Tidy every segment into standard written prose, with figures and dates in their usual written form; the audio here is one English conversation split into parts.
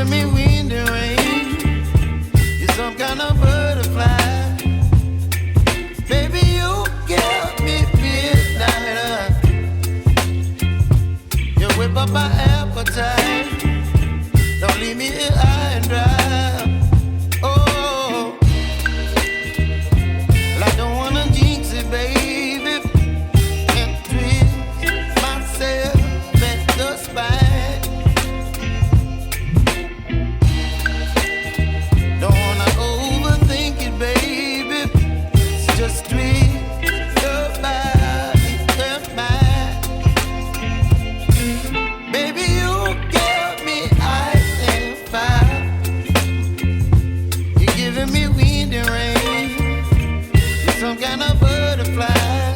giving me wind and rain. You're some kind of butterfly. Baby, you give me midnight. You whip up my appetite. Don't leave me here high and dry. Oh, well, I don't wanna jinx it, baby, and twist myself at the spine. Don't wanna overthink it, baby. It's just twist your body and mine. Baby, you give me ice and fire. You're giving me wind and rain. You're some kind of butterfly.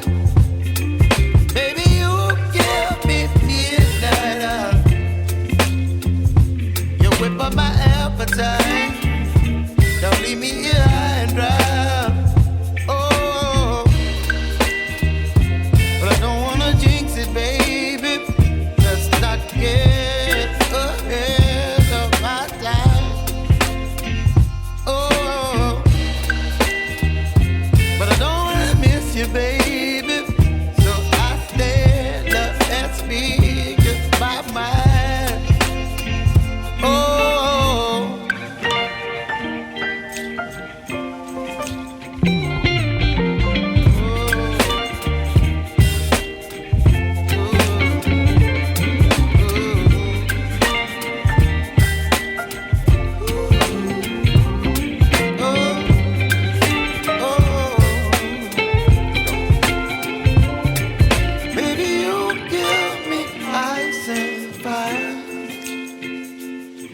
Baby, you give me midnight. You whip up my appetite. Don't leave me here high and dry. Oh, but I don't wanna jinx it, baby. Let's not get ahead of my time. Oh, but I don't wanna miss you, baby. So I stand up and speak my mind. Oh. Baby, you give me ice and fire.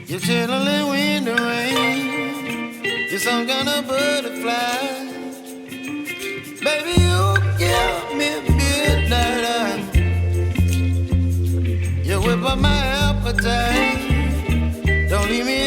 You're chilling wind and rain. You're some kind of butterfly. Baby, you give me midnight. You whip up my appetite. Don't leave me